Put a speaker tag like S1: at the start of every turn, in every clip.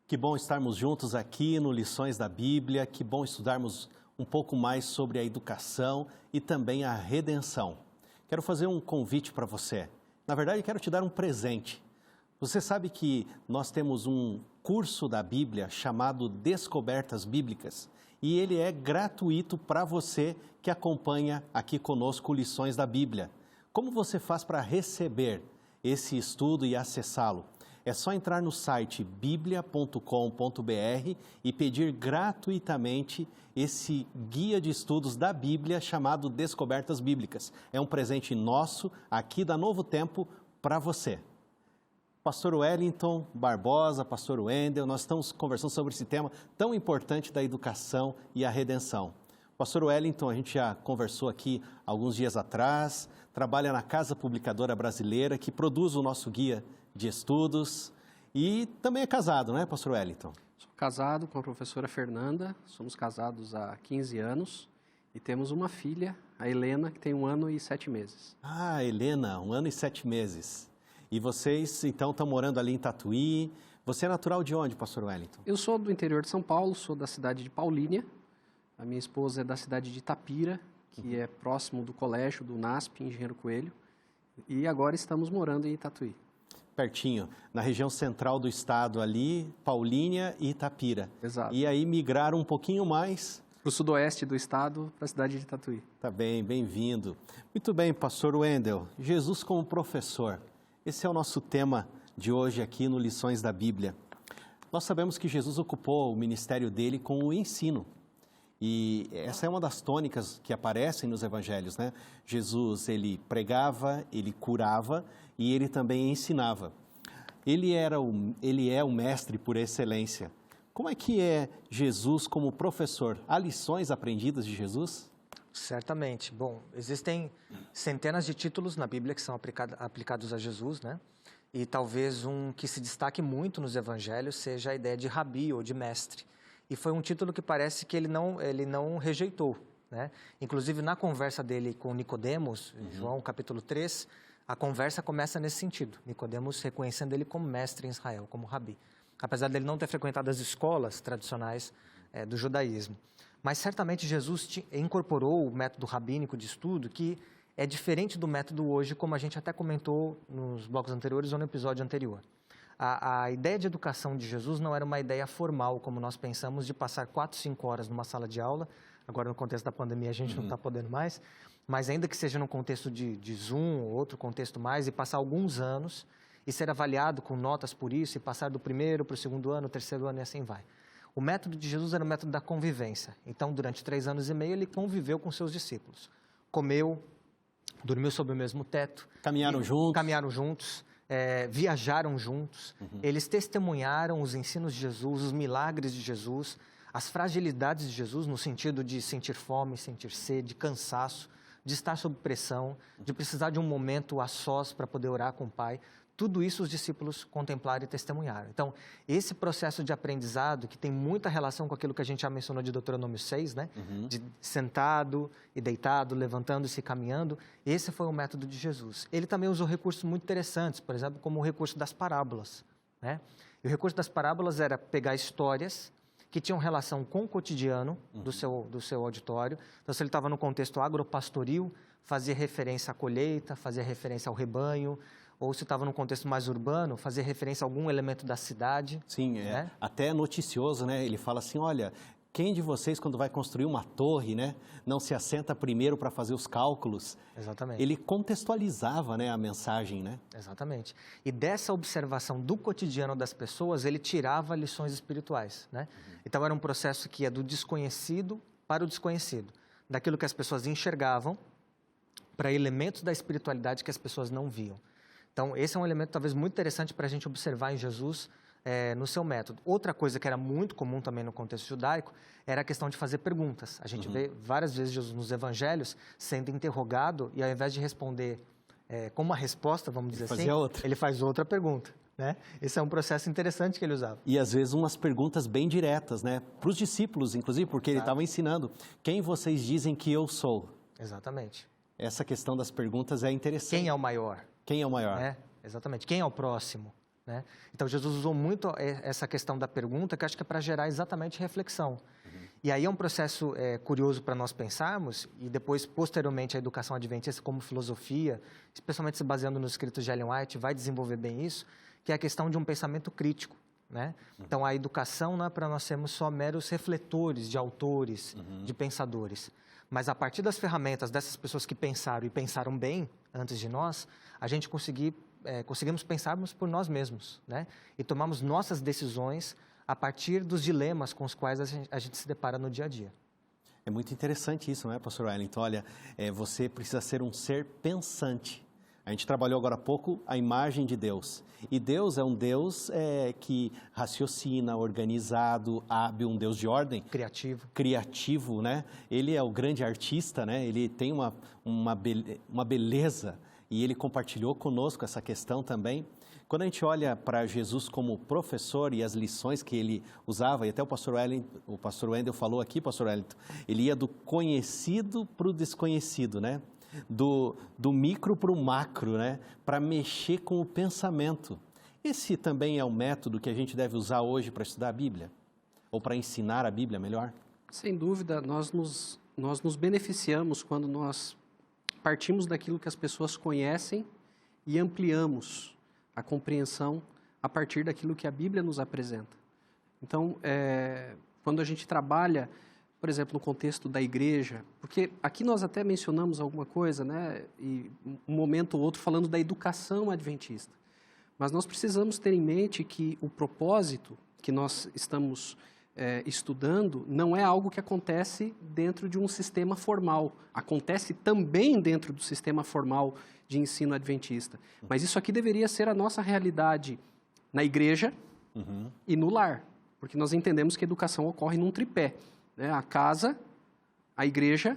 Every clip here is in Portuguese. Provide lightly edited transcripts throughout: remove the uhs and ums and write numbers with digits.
S1: Que bom estarmos juntos aqui no Lições da Bíblia, que bom estudarmos um pouco mais sobre a educação e também a redenção. Quero fazer um convite para você. Na verdade, quero te dar um presente. Você sabe que nós temos um curso da Bíblia chamado Descobertas Bíblicas e ele é gratuito para você que acompanha aqui conosco Lições da Bíblia. Como você faz para receber esse estudo e acessá-lo? É só entrar no site biblia.com.br e pedir gratuitamente esse guia de estudos da Bíblia chamado Descobertas Bíblicas. É um presente nosso, aqui da Novo Tempo, para você. Pastor Wellington Barbosa, Pastor Wendel, nós estamos conversando sobre esse tema tão importante da educação e a redenção. Pastor Wellington, a gente já conversou aqui alguns dias atrás, trabalha na Casa Publicadora Brasileira, que produz o nosso guia de estudos e também é casado, né, Pastor Wellington?
S2: Sou casado com a professora Fernanda, somos casados há 15 anos e temos uma filha, a Helena, que tem 1 ano e 7 meses.
S1: Ah, Helena, 1 ano e 7 meses. E vocês, então, estão morando ali em Tatuí. Você é natural de onde, Pastor Wellington?
S2: Eu sou do interior de São Paulo, sou da cidade de Paulínia. A minha esposa é da cidade de Itapira, que é próximo do colégio do NASP, Engenheiro Coelho. E agora estamos morando em Tatuí.
S1: Pertinho, na região central do estado ali, Paulínia e Itapira.
S2: Exato.
S1: E aí migraram um pouquinho mais...
S2: Para o sudoeste do estado, para a cidade de Tatuí.
S1: Tá bem, bem-vindo. Muito bem, Pastor Wendel, Jesus como professor. Esse é o nosso tema de hoje aqui no Lições da Bíblia. Nós sabemos que Jesus ocupou o ministério dele com o ensino. E essa é uma das tônicas que aparecem nos evangelhos, né? Jesus, ele pregava, ele curava e ele também ensinava. Ele é o mestre por excelência. Como é que é Jesus como professor? Há lições aprendidas de Jesus?
S3: Certamente. Bom, existem centenas de títulos na Bíblia que são aplicados a Jesus, né? E talvez um que se destaque muito nos evangelhos seja a ideia de rabi ou de mestre. E foi um título que parece que ele não rejeitou, né? Inclusive, na conversa dele com Nicodemos, em João capítulo 3, a conversa começa nesse sentido. Nicodemos reconhecendo ele como mestre em Israel, como rabi. Apesar dele não ter frequentado as escolas tradicionais do judaísmo. Mas certamente Jesus incorporou o método rabínico de estudo que é diferente do método hoje, como a gente até comentou nos blocos anteriores ou no episódio anterior. A ideia de educação de Jesus não era uma ideia formal, como nós pensamos, de passar 4, 5 horas numa sala de aula. Agora, no contexto da pandemia, a gente não está podendo mais. Mas ainda que seja no contexto de Zoom ou outro contexto mais, e passar alguns anos e ser avaliado com notas por isso, e passar do primeiro para o segundo ano, terceiro ano e assim vai. O método de Jesus era o método da convivência. Então, durante 3 anos e meio, ele conviveu com seus discípulos. Comeu, dormiu sob o mesmo teto.
S1: Caminharam
S3: juntos. Viajaram juntos, eles testemunharam os ensinos de Jesus, os milagres de Jesus, as fragilidades de Jesus no sentido de sentir fome, sentir sede, cansaço, de estar sob pressão, de precisar de um momento a sós para poder orar com o Pai. Tudo isso os discípulos contemplaram e testemunharam. Então, esse processo de aprendizado, que tem muita relação com aquilo que a gente já mencionou de Deuteronômio 6, né? De sentado e deitado, levantando-se e caminhando, esse foi o método de Jesus. Ele também usou recursos muito interessantes, por exemplo, como o recurso das parábolas, né? E o recurso das parábolas era pegar histórias que tinham relação com o cotidiano do seu auditório. Então, se ele estava no contexto agropastoril, fazia referência à colheita, fazia referência ao rebanho, ou se estava num contexto mais urbano, fazer referência a algum elemento da cidade.
S1: Sim,
S3: né?
S1: Até noticioso, né? Ele fala assim, olha, quem de vocês, quando vai construir uma torre, né, não se assenta primeiro para fazer os cálculos?
S3: Exatamente.
S1: Ele contextualizava, né, a mensagem, né?
S3: Exatamente. E dessa observação do cotidiano das pessoas, ele tirava lições espirituais, né? Então, era um processo que ia do desconhecido para o desconhecido. Daquilo que as pessoas enxergavam para elementos da espiritualidade que as pessoas não viam. Então, esse é um elemento talvez muito interessante para a gente observar em Jesus no seu método. Outra coisa que era muito comum também no contexto judaico era a questão de fazer perguntas. A gente vê várias vezes Jesus nos evangelhos sendo interrogado e ao invés de responder com uma resposta, vamos dizer assim, ele faz outra pergunta. Né? Esse é um processo interessante que ele usava.
S1: E às vezes umas perguntas bem diretas, né? Para os discípulos, inclusive, porque ele estava ensinando. Quem vocês dizem que eu sou?
S3: Exatamente.
S1: Essa questão das perguntas é interessante.
S3: Quem é o maior?
S1: Quem é o maior?
S3: Exatamente. Quem é o próximo? né? Então, Jesus usou muito essa questão da pergunta, que acho que é para gerar exatamente reflexão. E aí é um processo curioso para nós pensarmos, e depois, posteriormente, a educação adventista como filosofia, especialmente se baseando nos escritos de Ellen White, vai desenvolver bem isso, que é a questão de um pensamento crítico, né? Então, a educação não é para nós sermos só meros refletores de autores, de pensadores, mas a partir das ferramentas dessas pessoas que pensaram e pensaram bem antes de nós, a gente conseguimos pensarmos por nós mesmos, né? E tomarmos nossas decisões a partir dos dilemas com os quais a gente se depara no dia a dia.
S1: É muito interessante isso, não é, pastor Wellington? Olha, você precisa ser um ser pensante. A gente trabalhou agora há pouco a imagem de Deus. E Deus é um Deus que raciocina, organizado, hábil, um Deus de ordem. Criativo, né? Ele é o grande artista, né? Ele tem uma beleza e ele compartilhou conosco essa questão também. Quando a gente olha para Jesus como professor e as lições que ele usava, e até o pastor Wendel falou aqui, pastor Wellington, ele ia do conhecido para o desconhecido, né? Do micro para o macro, né? Para mexer com o pensamento. Esse também é o método que a gente deve usar hoje para estudar a Bíblia? Ou para ensinar a Bíblia melhor?
S2: Sem dúvida, nós nos beneficiamos quando nós partimos daquilo que as pessoas conhecem e ampliamos a compreensão a partir daquilo que a Bíblia nos apresenta. Então, quando a gente trabalha, por exemplo, no contexto da igreja, porque aqui nós até mencionamos alguma coisa, né, e um momento ou outro falando da educação adventista, mas nós precisamos ter em mente que o propósito que nós estamos estudando não é algo que acontece dentro de um sistema formal, acontece também dentro do sistema formal de ensino adventista. Mas isso aqui deveria ser a nossa realidade na igreja e no lar, porque nós entendemos que a educação ocorre num tripé, né? A casa, a igreja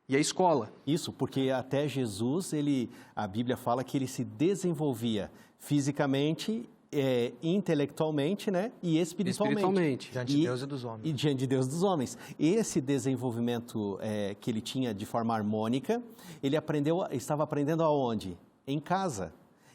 S2: e a escola.
S1: Isso, porque até Jesus, a Bíblia fala que ele se desenvolvia fisicamente, intelectualmente, né? E espiritualmente.
S3: Diante de Deus e dos homens.
S1: E diante de Deus e dos homens. Esse desenvolvimento que ele tinha de forma harmônica, ele estava aprendendo aonde? Em casa.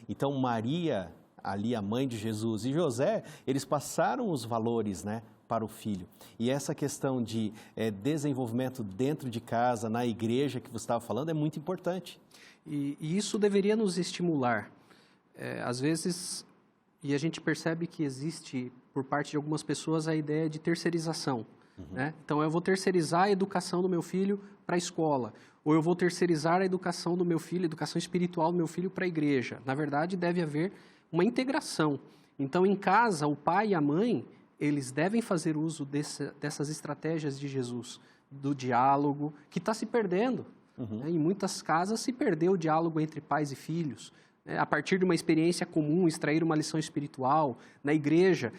S1: Então, Maria, ali a mãe de Jesus, e José, eles passaram os valores, né, para o filho. E essa questão de desenvolvimento dentro de casa, na igreja que você estava falando, é muito importante.
S2: E isso deveria nos estimular. Às vezes... E a gente percebe que existe, por parte de algumas pessoas, a ideia de terceirização. Né? Então, eu vou terceirizar a educação do meu filho para a escola, ou eu vou terceirizar a educação do meu filho, a educação espiritual do meu filho para a igreja. Na verdade, deve haver uma integração. Então, em casa, o pai e a mãe, eles devem fazer uso dessas estratégias de Jesus, do diálogo, que está se perdendo. Né? Em muitas casas se perdeu o diálogo entre pais e filhos. A partir de uma experiência comum, extrair uma lição espiritual. Na igreja,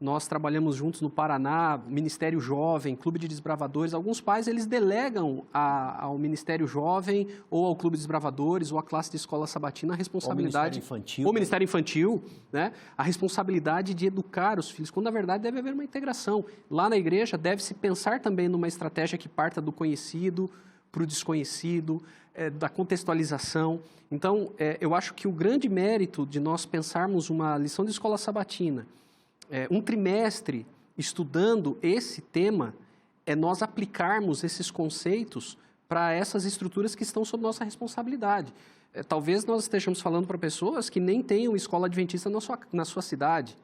S2: nós trabalhamos juntos no Paraná, Ministério Jovem, Clube de Desbravadores. Alguns pais, eles delegam ao Ministério Jovem, ou ao Clube de Desbravadores, ou à classe de escola sabatina, a responsabilidade... Ou Ministério Infantil, né? A responsabilidade de educar os filhos, quando, na verdade, deve haver uma integração. Lá na igreja, deve-se pensar também numa estratégia que parta do conhecido para o desconhecido, da contextualização. Então, eu acho que o grande mérito de nós pensarmos uma lição de escola sabatina, um trimestre estudando esse tema, é nós aplicarmos esses conceitos para essas estruturas que estão sob nossa responsabilidade. Talvez nós estejamos falando para pessoas que nem tenham escola adventista na sua cidade,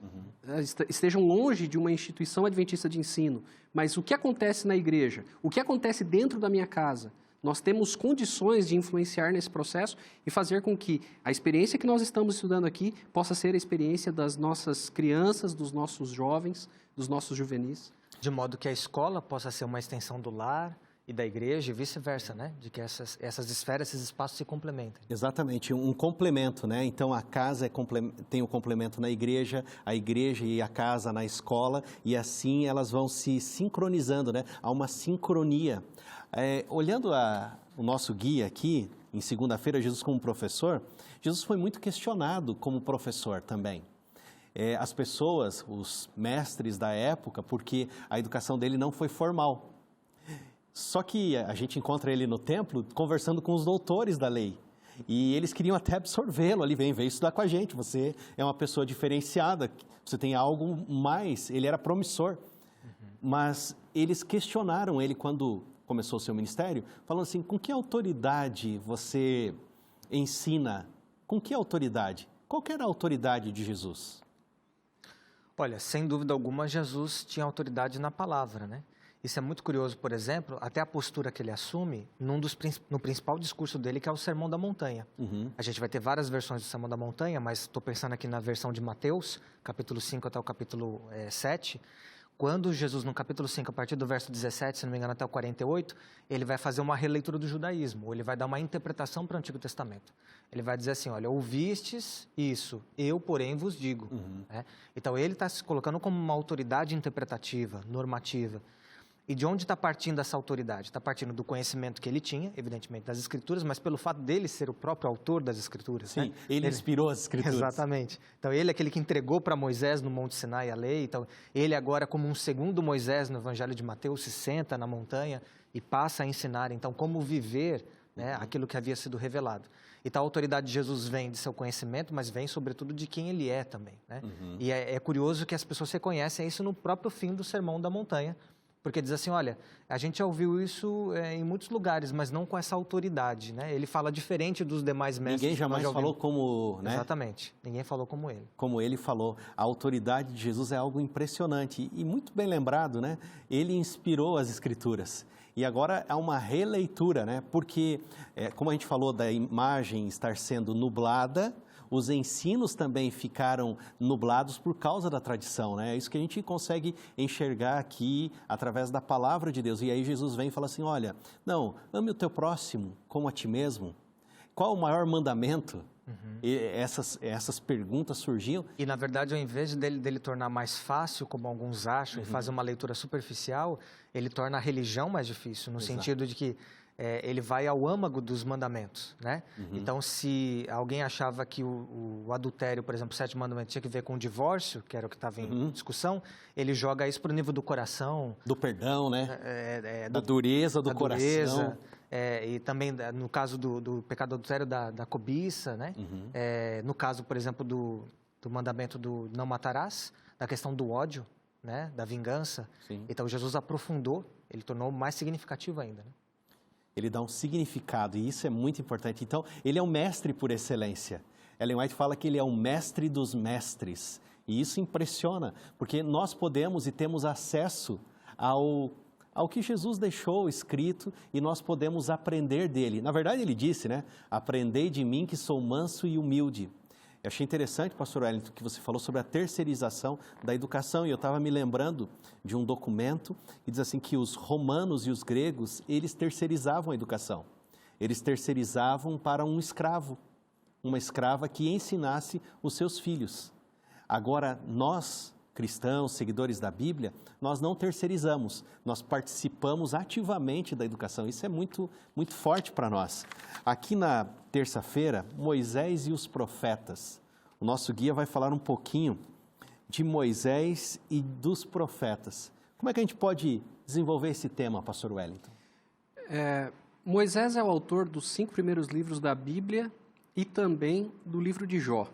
S2: estejam longe de uma instituição adventista de ensino. Mas o que acontece na igreja? O que acontece dentro da minha casa? Nós temos condições de influenciar nesse processo e fazer com que a experiência que nós estamos estudando aqui possa ser a experiência das nossas crianças, dos nossos jovens, dos nossos juvenis.
S3: De modo que a escola possa ser uma extensão do lar e da igreja e vice-versa, né? De que essas esferas, esses espaços se complementem.
S1: Exatamente, um complemento, né? Então, a casa tem o complemento na igreja, a igreja e a casa na escola, e assim elas vão se sincronizando, né? Há uma sincronia. Olhando o nosso guia aqui, em segunda-feira, Jesus como professor, Jesus foi muito questionado como professor também. As pessoas, os mestres da época, porque a educação dele não foi formal. Só que a gente encontra ele no templo conversando com os doutores da lei. E eles queriam até absorvê-lo ali, veio estudar com a gente, você é uma pessoa diferenciada, você tem algo mais, ele era promissor. Mas eles questionaram ele quando começou o seu ministério, falando assim, com que autoridade você ensina? Com que autoridade? Qual que era a autoridade de Jesus?
S3: Olha, sem dúvida alguma, Jesus tinha autoridade na palavra, né? Isso é muito curioso, por exemplo, até a postura que ele assume no principal discurso dele, que é o Sermão da Montanha. A gente vai ter várias versões do Sermão da Montanha, mas estou pensando aqui na versão de Mateus, capítulo 5 até o capítulo 7, quando Jesus, no capítulo 5, a partir do verso 17, se não me engano, até o 48, ele vai fazer uma releitura do judaísmo, ou ele vai dar uma interpretação para o Antigo Testamento. Ele vai dizer assim, olha, ouvistes isso, eu, porém, vos digo. Né? Então, ele está se colocando como uma autoridade interpretativa, normativa. E de onde está partindo essa autoridade? Está partindo do conhecimento que ele tinha, evidentemente, das Escrituras, mas pelo fato dele ser o próprio autor das Escrituras.
S1: Sim,
S3: né?
S1: ele inspirou as Escrituras.
S3: Exatamente. Então, ele é aquele que entregou para Moisés no Monte Sinai a lei. Então, ele agora, como um segundo Moisés no Evangelho de Mateus, se senta na montanha e passa a ensinar, então, como viver, né, aquilo que havia sido revelado. Então, a autoridade de Jesus vem de seu conhecimento, mas vem, sobretudo, de quem ele é também. Né? E é curioso que as pessoas reconhecem isso no próprio fim do Sermão da Montanha, porque diz assim, olha, a gente já ouviu isso em muitos lugares, mas não com essa autoridade, né? Ele fala diferente dos demais mestres.
S1: Ninguém jamais falou como... Né?
S3: Exatamente, ninguém falou como ele.
S1: Como ele falou, a autoridade de Jesus é algo impressionante e muito bem lembrado, né? Ele inspirou as Escrituras. E agora há uma releitura, né? Porque, como a gente falou da imagem estar sendo nublada, os ensinos também ficaram nublados por causa da tradição, né? É isso que a gente consegue enxergar aqui através da palavra de Deus. E aí Jesus vem e fala assim, olha, não, ame o teu próximo como a ti mesmo. Qual o maior mandamento? E essas perguntas surgiam.
S3: E, na verdade, ao invés dele tornar mais fácil, como alguns acham, e fazer uma leitura superficial, ele torna a religião mais difícil, no sentido de que ele vai ao âmago dos mandamentos, né? Então, se alguém achava que o adultério, por exemplo, o sétimo mandamento tinha que ver com o divórcio, que era o que estava em discussão, ele joga isso para o nível do coração.
S1: Do perdão, né? Da dureza do coração.
S3: Dureza, e também, no caso do pecado adultério, da cobiça, né? No caso, por exemplo, do mandamento do não matarás, da questão do ódio, né? Da vingança.
S1: Sim.
S3: Então, Jesus aprofundou, ele tornou mais significativo ainda, né?
S1: Ele dá um significado, e isso é muito importante. Então, ele é um mestre por excelência. Ellen White fala que ele é o mestre dos mestres. E isso impressiona, porque nós podemos e temos acesso ao que Jesus deixou escrito e nós podemos aprender dele. Na verdade, ele disse, né? Aprendei de mim que sou manso e humilde. Eu achei interessante, pastor Wellington, que você falou sobre a terceirização da educação, e eu estava me lembrando de um documento que diz assim que os romanos e os gregos, eles terceirizavam a educação. Eles terceirizavam para um escravo, uma escrava que ensinasse os seus filhos. Agora, nós, cristãos, seguidores da Bíblia, nós não terceirizamos, nós participamos ativamente da educação. Isso é muito, muito forte para nós. Aqui na terça-feira, Moisés e os profetas. O nosso guia vai falar um pouquinho de Moisés e dos profetas. Como é que a gente pode desenvolver esse tema, pastor Wellington?
S2: Moisés é o autor dos 5 primeiros livros da Bíblia e também do livro de Jó.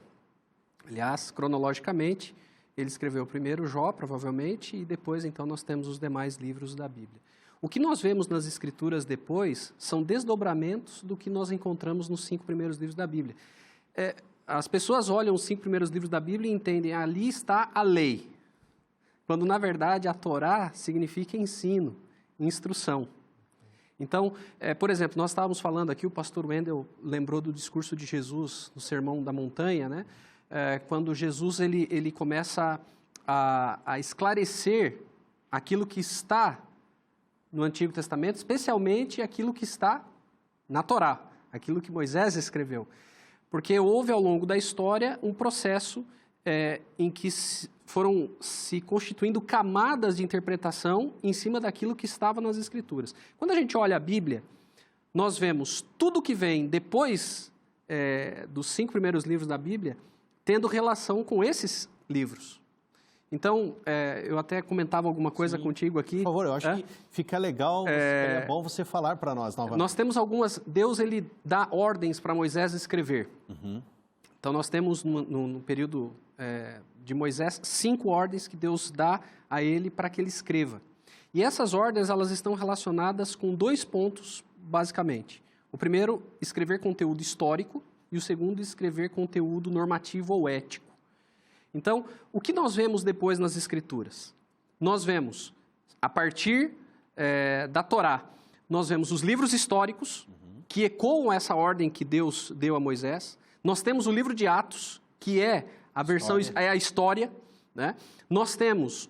S2: Aliás, cronologicamente, ele escreveu primeiro Jó, provavelmente, e depois, então, nós temos os demais livros da Bíblia. O que nós vemos nas Escrituras depois são desdobramentos do que nós encontramos nos 5 primeiros livros da Bíblia. As pessoas olham os 5 primeiros livros da Bíblia e entendem, ali está a lei, quando, na verdade, a Torá significa ensino, instrução. Então, por exemplo, nós estávamos falando aqui, o pastor Wendel lembrou do discurso de Jesus no Sermão da Montanha, né? Quando Jesus ele começa a esclarecer aquilo que está no Antigo Testamento, especialmente aquilo que está na Torá, aquilo que Moisés escreveu. Porque houve ao longo da história um processo em que foram se constituindo camadas de interpretação em cima daquilo que estava nas Escrituras. Quando a gente olha a Bíblia, nós vemos tudo que vem depois dos 5 primeiros livros da Bíblia tendo relação com esses livros. Então, eu até comentava alguma coisa contigo aqui.
S1: Por favor, eu acho que fica legal, é bom você falar para nós novamente.
S2: Nós temos Deus ele dá ordens para Moisés escrever. Então, nós temos no período de Moisés 5 ordens que Deus dá a ele para que ele escreva. E essas ordens, elas estão relacionadas com 2 pontos, basicamente. O primeiro, escrever conteúdo histórico, e o segundo, escrever conteúdo normativo ou ético. Então, o que nós vemos depois nas Escrituras? Nós vemos, a partir da Torá, nós vemos os livros históricos, que ecoam essa ordem que Deus deu a Moisés. Nós temos o livro de Atos, que é a versão, é a história, né? Nós temos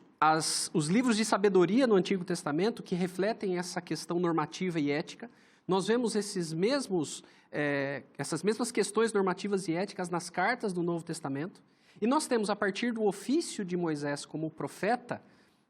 S2: os livros de sabedoria no Antigo Testamento, que refletem essa questão normativa e ética. Nós vemos essas mesmas questões normativas e éticas nas cartas do Novo Testamento. E nós temos, a partir do ofício de Moisés como profeta,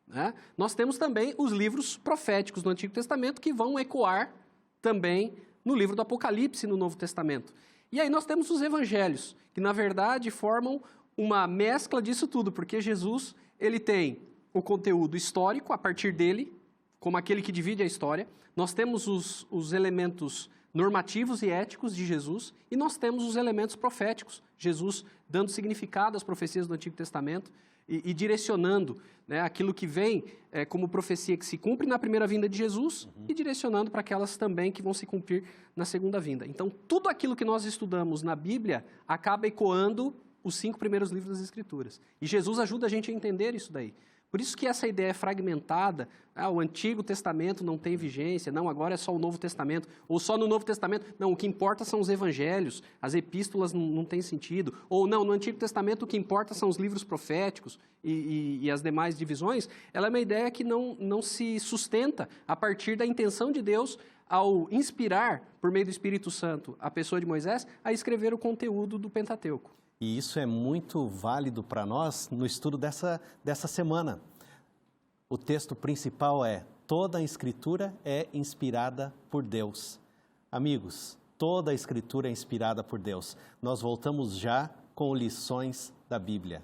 S2: né, nós temos também os livros proféticos do Antigo Testamento que vão ecoar também no livro do Apocalipse no Novo Testamento. E aí nós temos os evangelhos, que na verdade formam uma mescla disso tudo, porque Jesus ele tem o conteúdo histórico a partir dele, como aquele que divide a história. Nós temos os elementos normativos e éticos de Jesus, e nós temos os elementos proféticos, Jesus dando significado às profecias do Antigo Testamento e direcionando, né, aquilo que vem como profecia que se cumpre na primeira vinda de Jesus e direcionando para aquelas também que vão se cumprir na segunda vinda. Então, tudo aquilo que nós estudamos na Bíblia acaba ecoando os 5 primeiros livros das Escrituras. E Jesus ajuda a gente a entender isso daí. Por isso que essa ideia fragmentada, o Antigo Testamento não tem vigência, não, agora é só o Novo Testamento, ou só no Novo Testamento, não, o que importa são os evangelhos, as epístolas não tem sentido, ou não, no Antigo Testamento o que importa são os livros proféticos e as demais divisões, ela é uma ideia que não se sustenta a partir da intenção de Deus ao inspirar, por meio do Espírito Santo, a pessoa de Moisés a escrever o conteúdo do Pentateuco.
S1: E isso é muito válido para nós no estudo dessa semana. O texto principal é: toda a Escritura é inspirada por Deus. Amigos, toda a Escritura é inspirada por Deus. Nós voltamos já com lições da Bíblia.